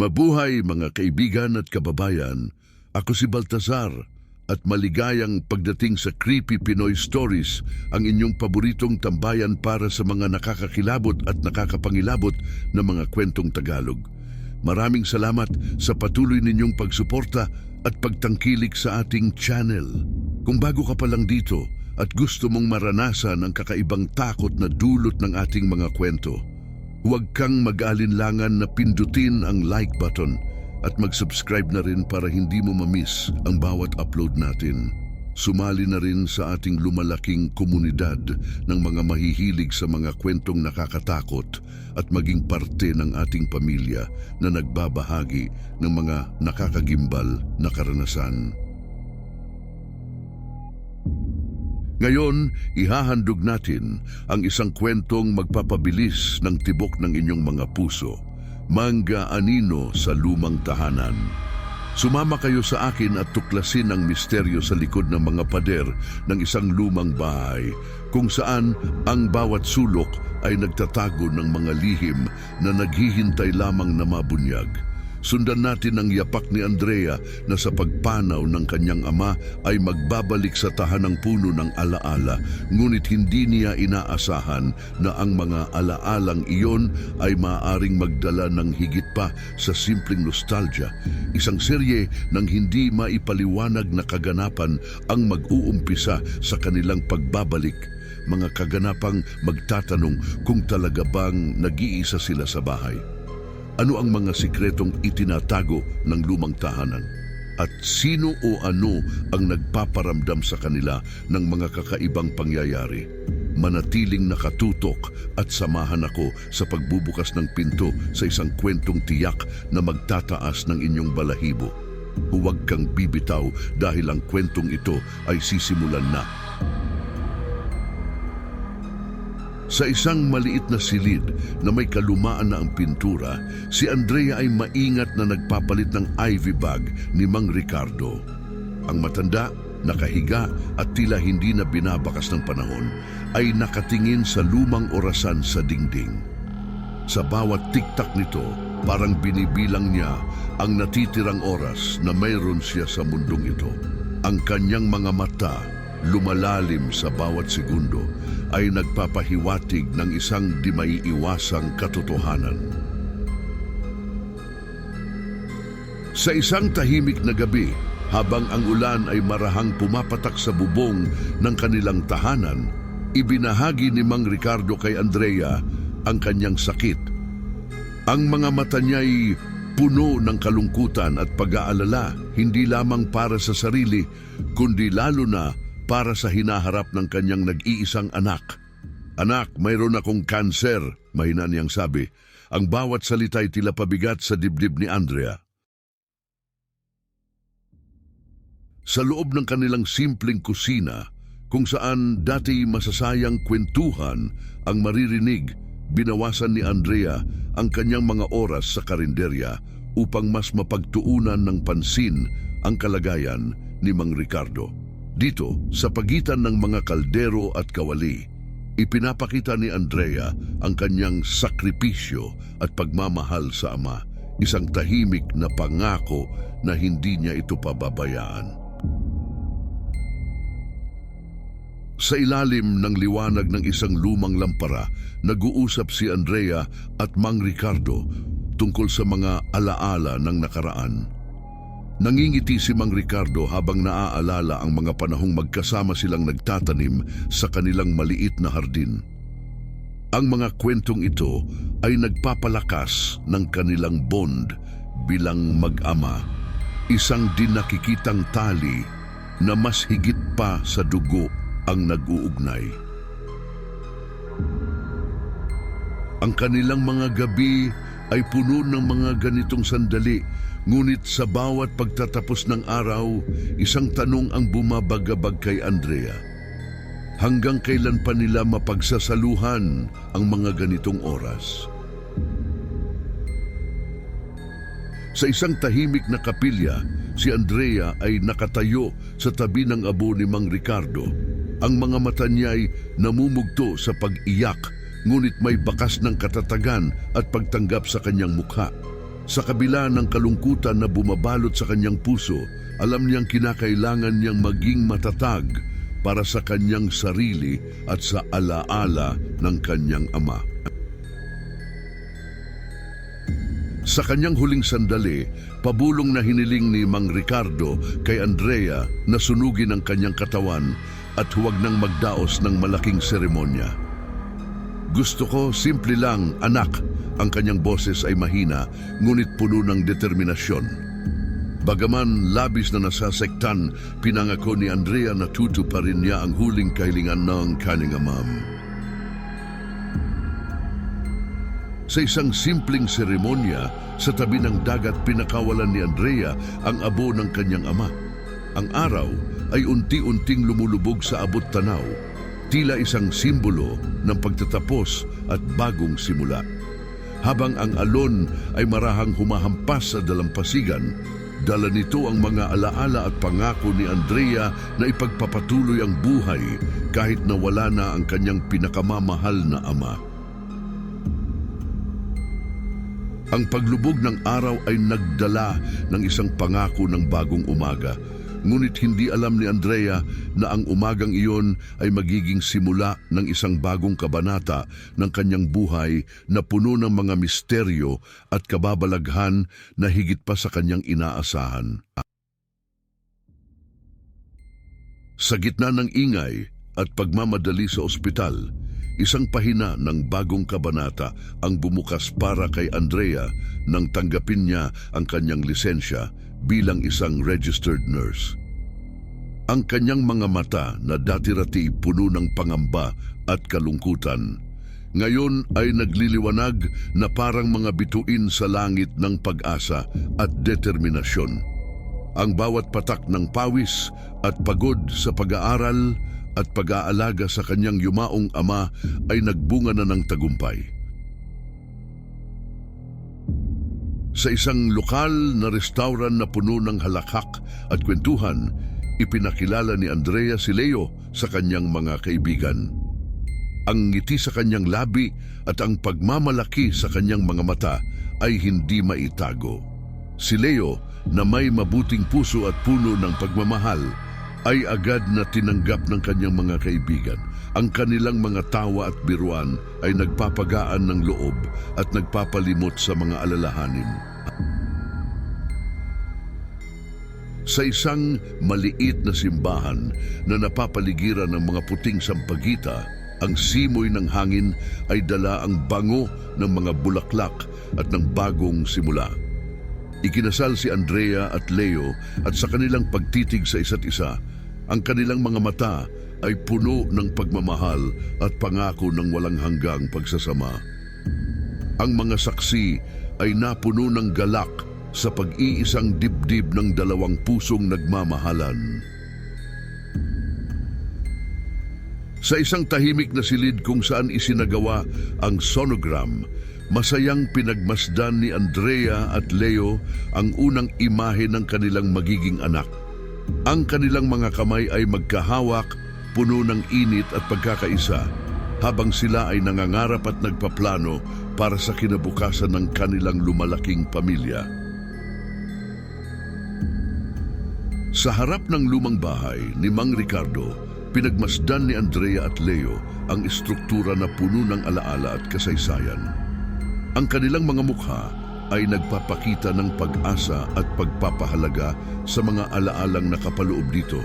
Mabuhay mga kaibigan at kababayan, ako si Baltazar at maligayang pagdating sa Creepy Pinoy Stories, ang inyong paboritong tambayan para sa mga nakakakilabot at nakakapangilabot na mga kwentong Tagalog. Maraming salamat sa patuloy ninyong pagsuporta at pagtangkilik sa ating channel. Kung bago ka pa lang dito at gusto mong maranasan ang kakaibang takot na dulot ng ating mga kwento, huwag kang mag-alinlangan na pindutin ang like button at mag-subscribe na rin para hindi mo ma-miss ang bawat upload natin. Sumali na rin sa ating lumalaking komunidad ng mga mahihilig sa mga kwentong nakakatakot at maging parte ng ating pamilya na nagbabahagi ng mga nakakagimbal na karanasan. Ngayon, ihahandog natin ang isang kwentong magpapabilis ng tibok ng inyong mga puso. Mangga Anino sa Lumang Tahanan. Sumama kayo sa akin at tuklasin ang misteryo sa likod ng mga pader ng isang lumang bahay kung saan ang bawat sulok ay nagtatago ng mga lihim na naghihintay lamang na mabunyag. Sundan natin ang yapak ni Andrea na sa pagpanaw ng kanyang ama ay magbabalik sa tahanang puno ng alaala, ngunit hindi niya inaasahan na ang mga alaalang iyon ay maaaring magdala ng higit pa sa simpleng nostalgia. Isang serye ng hindi maipaliwanag na kaganapan ang mag-uumpisa sa kanilang pagbabalik. Mga kaganapang magtatanong kung talaga bang nag-iisa sila sa bahay. Ano ang mga sikretong itinatago ng lumang tahanan? At sino o ano ang nagpaparamdam sa kanila ng mga kakaibang pangyayari? Manatiling nakatutok at samahan ako sa pagbubukas ng pinto sa isang kwentong tiyak na magtataas ng inyong balahibo. Huwag kang bibitaw dahil ang kwentong ito ay sisimulan na. Sa isang maliit na silid na may kalumaan na ang pintura, si Andrea ay maingat na nagpapalit ng ivy bag ni Mang Ricardo. Ang matanda, nakahiga at tila hindi na binabakas ng panahon, ay nakatingin sa lumang orasan sa dingding. Sa bawat tiktak nito, parang binibilang niya ang natitirang oras na mayroon siya sa mundong ito. Ang kanyang mga mata, lumalalim sa bawat segundo, ay nagpapahiwatig ng isang di maiiwasang katotohanan. Sa isang tahimik na gabi, habang ang ulan ay marahang pumapatak sa bubong ng kanilang tahanan, ibinahagi ni Mang Ricardo kay Andrea ang kanyang sakit. Ang mga mata niya'y puno ng kalungkutan at pag-aalala, hindi lamang para sa sarili, kundi lalo na para sa hinaharap ng kanyang nag-iisang anak. Anak, mayroon akong kanser, mahina niyang sabi. Ang bawat salita ay tila pabigat sa dibdib ni Andrea. Sa loob ng kanilang simpleng kusina, kung saan dati masasayang kwentuhan ang maririnig, binawasan ni Andrea ang kanyang mga oras sa karinderya upang mas mapagtuunan ng pansin ang kalagayan ni Mang Ricardo. Dito, sa pagitan ng mga kaldero at kawali, ipinapakita ni Andrea ang kanyang sakripisyo at pagmamahal sa ama, isang tahimik na pangako na hindi niya ito pababayaan. Sa ilalim ng liwanag ng isang lumang lampara, nag-uusap si Andrea at Mang Ricardo tungkol sa mga alaala ng nakaraan. Nangingiti si Mang Ricardo habang naaalala ang mga panahong magkasama silang nagtatanim sa kanilang maliit na hardin. Ang mga kwentong ito ay nagpapalakas ng kanilang bond bilang mag-ama, isang di nakikitang tali na mas higit pa sa dugo ang nag-uugnay. Ang kanilang mga gabi ay puno ng mga ganitong sandali, ngunit sa bawat pagtatapos ng araw, isang tanong ang bumabagabag kay Andrea. Hanggang kailan pa nila mapagsasaluhan ang mga ganitong oras? Sa isang tahimik na kapilya, si Andrea ay nakatayo sa tabi ng abo ni Mang Ricardo. Ang mga mata niya ay namumugto sa pag-iyak, ngunit may bakas ng katatagan at pagtanggap sa kanyang mukha. Sa kabila ng kalungkutan na bumabalot sa kanyang puso, alam niyang kinakailangan niyang maging matatag para sa kanyang sarili at sa alaala ng kanyang ama. Sa kanyang huling sandali, pabulong na hiniling ni Mang Ricardo kay Andrea na sunugin ang kanyang katawan at huwag nang magdaos ng malaking seremonya. Gusto ko, simple lang, anak. Ang kanyang boses ay mahina, ngunit puno ng determinasyon. Bagaman labis na nasasektan, pinangako ni Andrea na tutuparin niya ang huling kahilingan ng kanyang amam. Sa isang simpleng seremonya, sa tabi ng dagat pinakawalan ni Andrea ang abo ng kanyang ama. Ang araw ay unti-unting lumulubog sa abot tanaw, tila isang simbolo ng pagtatapos at bagong simula. Habang ang alon ay marahang humahampas sa dalampasigan, dala nito ang mga alaala at pangako ni Andrea na ipagpapatuloy ang buhay kahit na wala na ang kanyang pinakamamahal na ama. Ang paglubog ng araw ay nagdala ng isang pangako ng bagong umaga. Ngunit hindi alam ni Andrea na ang umagang iyon ay magiging simula ng isang bagong kabanata ng kanyang buhay na puno ng mga misteryo at kababalaghan na higit pa sa kanyang inaasahan. Sa gitna ng ingay at pagmamadali sa ospital, isang pahina ng bagong kabanata ang bumukas para kay Andrea nang tanggapin niya ang kanyang lisensya bilang isang registered nurse. Ang kanyang mga mata na dati-rati puno ng pangamba at kalungkutan, ngayon ay nagliliwanag na parang mga bituin sa langit ng pag-asa at determinasyon. Ang bawat patak ng pawis at pagod sa pag-aaral at pag-aalaga sa kanyang yumaong ama ay nagbunga na ng tagumpay. Sa isang lokal na restauran na puno ng halakhak at kwentuhan, ipinakilala ni Andrea si Leo sa kanyang mga kaibigan. Ang ngiti sa kanyang labi at ang pagmamalaki sa kanyang mga mata ay hindi maitago. Si Leo, na may mabuting puso at puno ng pagmamahal, ay agad na tinanggap ng kanyang mga kaibigan. Ang kanilang mga tawa at biruan ay nagpapagaan ng loob at nagpapalimot sa mga alalahanin. Sa isang maliit na simbahan na napapaligiran ng mga puting sampagita, ang simoy ng hangin ay dala ang bango ng mga bulaklak at ng bagong simula. Ikinasal si Andrea at Leo at sa kanilang pagtitig sa isa't isa, ang kanilang mga mata ay puno ng pagmamahal at pangako ng walang hanggang pagsasama. Ang mga saksi ay napuno ng galak sa pag-iisang dibdib ng dalawang pusong nagmamahalan. Sa isang tahimik na silid kung saan isinagawa ang sonogram, masayang pinagmasdan ni Andrea at Leo ang unang imahe ng kanilang magiging anak. Ang kanilang mga kamay ay magkahawak, puno ng init at pagkakaisa, habang sila ay nangangarap at nagpaplano para sa kinabukasan ng kanilang lumalaking pamilya. Sa harap ng lumang bahay ni Mang Ricardo, pinagmasdan ni Andrea at Leo ang estruktura na puno ng alaala at kasaysayan. Ang kanilang mga mukha ay nagpapakita ng pag-asa at pagpapahalaga sa mga alaalang nakapaloob dito,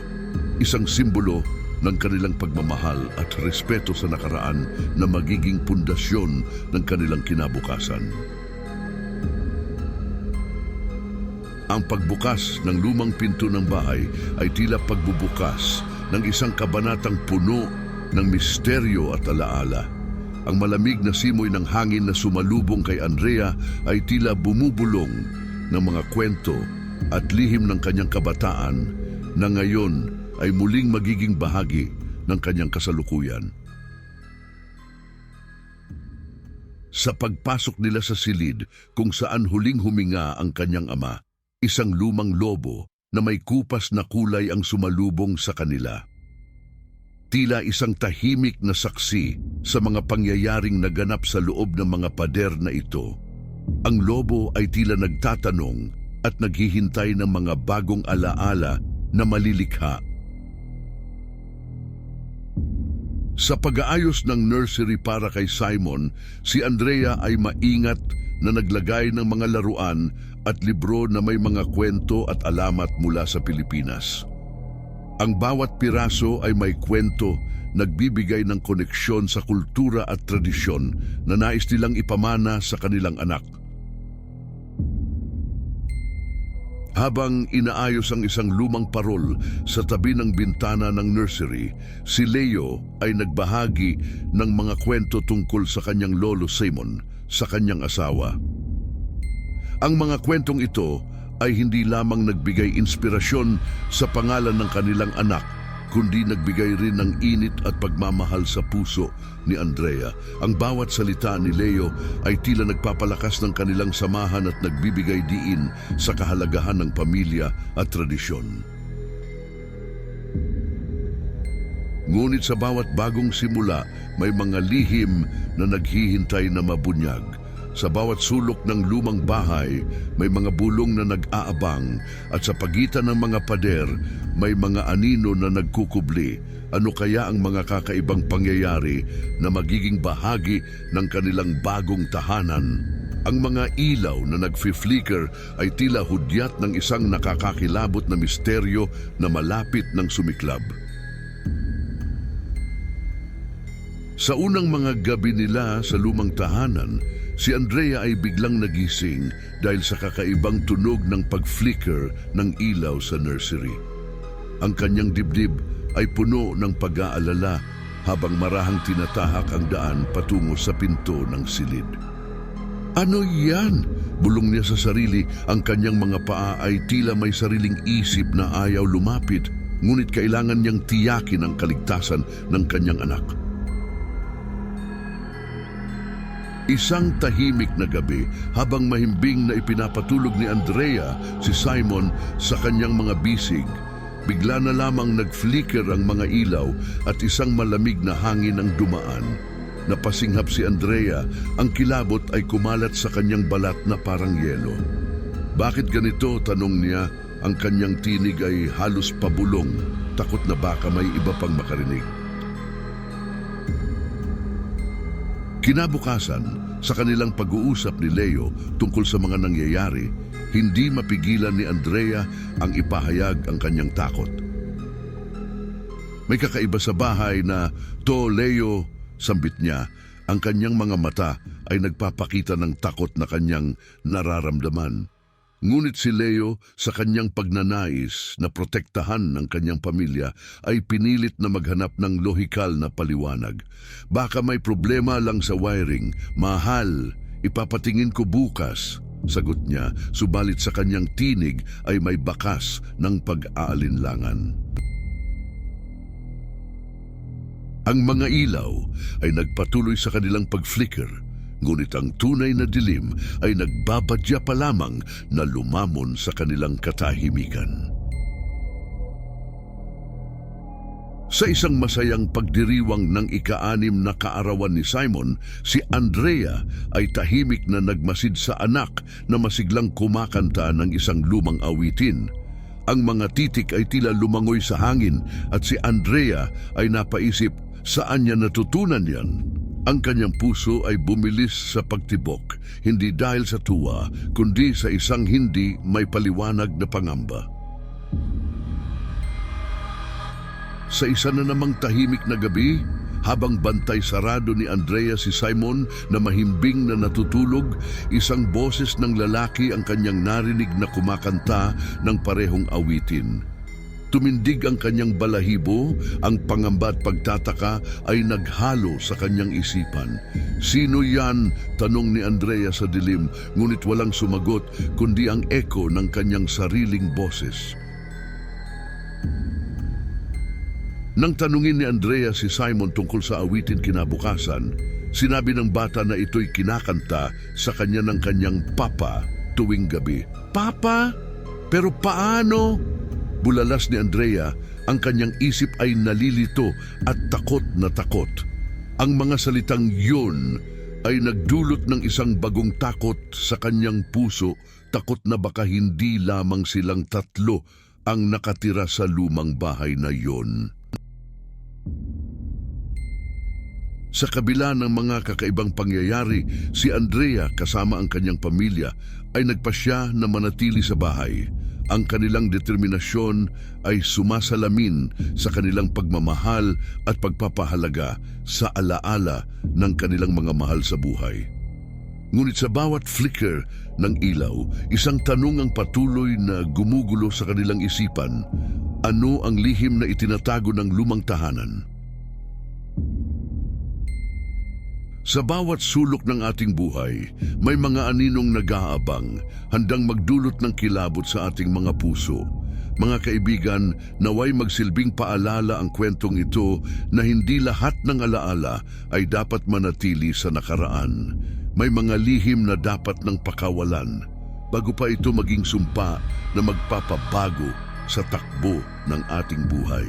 isang simbolo ng kanilang pagmamahal at respeto sa nakaraan na magiging pundasyon ng kanilang kinabukasan. Ang pagbukas ng lumang pinto ng bahay ay tila pagbubukas ng isang kabanatang puno ng misteryo at alaala. Ang malamig na simoy ng hangin na sumalubong kay Andrea ay tila bumubulong ng mga kwento at lihim ng kanyang kabataan na ngayon ay muling magiging bahagi ng kanyang kasalukuyan. Sa pagpasok nila sa silid kung saan huling huminga ang kanyang ama, isang lumang lobo na may kupas na kulay ang sumalubong sa kanila. Tila isang tahimik na saksi sa mga pangyayaring naganap sa loob ng mga pader na ito. Ang lobo ay tila nagtatanong at naghihintay ng mga bagong alaala na malilikha. Sa pag-aayos ng nursery para kay Simon, si Andrea ay maingat na naglagay ng mga laruan at libro na may mga kwento at alamat mula sa Pilipinas. Ang bawat piraso ay may kwento, nagbibigay ng koneksyon sa kultura at tradisyon na nais nilang ipamana sa kanilang anak. Habang inaayos ang isang lumang parol sa tabi ng bintana ng nursery, si Leo ay nagbahagi ng mga kwento tungkol sa kanyang lolo Simon, sa kanyang asawa. Ang mga kwentong ito ay hindi lamang nagbigay inspirasyon sa pangalan ng kanilang anak, kundi nagbigay rin ng init at pagmamahal sa puso ni Andrea. Ang bawat salita ni Leo ay tila nagpapalakas ng kanilang samahan at nagbibigay diin sa kahalagahan ng pamilya at tradisyon. Ngunit sa bawat bagong simula, may mga lihim na naghihintay na mabunyag. Sa bawat sulok ng lumang bahay, may mga bulong na nag-aabang at sa pagitan ng mga pader, may mga anino na nagkukubli. Ano kaya ang mga kakaibang pangyayari na magiging bahagi ng kanilang bagong tahanan? Ang mga ilaw na nag-flicker ay tila hudyat ng isang nakakakilabot na misteryo na malapit ng sumiklab. Sa unang mga gabi nila sa lumang tahanan, si Andrea ay biglang nagising dahil sa kakaibang tunog ng pag-flicker ng ilaw sa nursery. Ang kanyang dibdib ay puno ng pag-aalala habang marahang tinatahak ang daan patungo sa pinto ng silid. Ano yan? Bulong niya sa sarili. Ang kanyang mga paa ay tila may sariling isip na ayaw lumapit, ngunit kailangan niyang tiyakin ang kaligtasan ng kanyang anak. Isang tahimik na gabi habang mahimbing na ipinapatulog ni Andrea si Simon sa kanyang mga bisig, bigla na lamang nag-flicker ang mga ilaw at isang malamig na hangin ang dumaan. Napasinghap si Andrea, ang kilabot ay kumalat sa kanyang balat na parang yelo. Bakit ganito? Tanong niya. Ang kanyang tinig ay halos pabulong, takot na baka may iba pang makarinig. Kinabukasan, sa kanilang pag-uusap ni Leo tungkol sa mga nangyayari, hindi mapigilan ni Andrea ang ipahayag ang kanyang takot. May kakaiba sa bahay na, "To, Leo," sambit niya, ang kanyang mga mata ay nagpapakita ng takot na kanyang nararamdaman. Ngunit si Leo, sa kanyang pagnanais na protektahan ng kanyang pamilya, ay pinilit na maghanap ng lohikal na paliwanag. "Baka may problema lang sa wiring. Mahal, ipapatingin ko bukas," sagot niya, subalit sa kanyang tinig ay may bakas ng pag-aalinlangan. Ang mga ilaw ay nagpatuloy sa kanilang pag-flicker, ngunit ang tunay na dilim ay nagbabadya pa lamang na lumamon sa kanilang katahimikan. Sa isang masayang pagdiriwang ng ika-6 na kaarawan ni Simon, si Andrea ay tahimik na nagmasid sa anak na masiglang kumakanta ng isang lumang awitin. Ang mga titik ay tila lumangoy sa hangin at si Andrea ay napaisip, saan niya natutunan yan? Ang kanyang puso ay bumilis sa pagtibok, hindi dahil sa tuwa, kundi sa isang hindi may paliwanag na pangamba. Sa isa na namang tahimik na gabi, habang bantay sarado ni Andrea si Simon na mahimbing na natutulog, isang boses ng lalaki ang kanyang narinig na kumakanta ng parehong awitin. Tumindig ang kanyang balahibo, ang pangamba at pagtataka ay naghalo sa kanyang isipan. "Sino yan?" tanong ni Andrea sa dilim, ngunit walang sumagot kundi ang echo ng kanyang sariling boses. Nang tanungin ni Andrea si Simon tungkol sa awitin kinabukasan, sinabi ng bata na ito'y kinakanta sa kanya ng kanyang papa tuwing gabi. "Papa? Pero paano?" Bulalas ni Andrea, ang kanyang isip ay nalilito at takot na takot. Ang mga salitang yun ay nagdulot ng isang bagong takot sa kanyang puso, takot na baka hindi lamang silang tatlo ang nakatira sa lumang bahay na yon. Sa kabila ng mga kakaibang pangyayari, si Andrea kasama ang kanyang pamilya ay nagpasya na manatili sa bahay. Ang kanilang determinasyon ay sumasalamin sa kanilang pagmamahal at pagpapahalaga sa alaala ng kanilang mga mahal sa buhay. Ngunit sa bawat flicker ng ilaw, isang tanong ang patuloy na gumugulo sa kanilang isipan. Ano ang lihim na itinatago ng lumang tahanan? Sa bawat sulok ng ating buhay, may mga aninong nag-aabang, handang magdulot ng kilabot sa ating mga puso. Mga kaibigan, naway magsilbing paalala ang kwentong ito na hindi lahat ng alaala ay dapat manatili sa nakaraan. May mga lihim na dapat nang pakawalan, bago pa ito maging sumpa na magpapabago sa takbo ng ating buhay.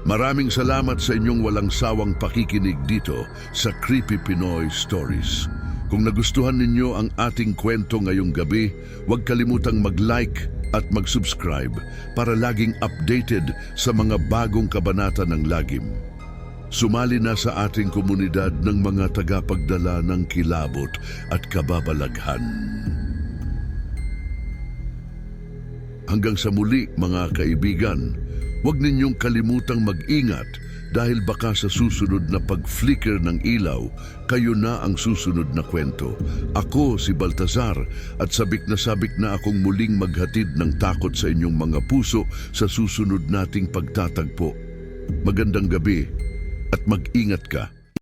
Maraming salamat sa inyong walang sawang pakikinig dito sa Creepy Pinoy Stories. Kung nagustuhan ninyo ang ating kwento ngayong gabi, huwag kalimutang mag-like at mag-subscribe para laging updated sa mga bagong kabanata ng Lagim. Sumali na sa ating komunidad ng mga tagapagdala ng kilabot at kababalaghan. Hanggang sa muli mga kaibigan, huwag ninyong kalimutang mag-ingat dahil baka sa susunod na pag-flicker ng ilaw, kayo na ang susunod na kwento. Ako si Baltazar at sabik na akong muling maghatid ng takot sa inyong mga puso sa susunod nating pagtatagpo. Magandang gabi at mag-ingat ka.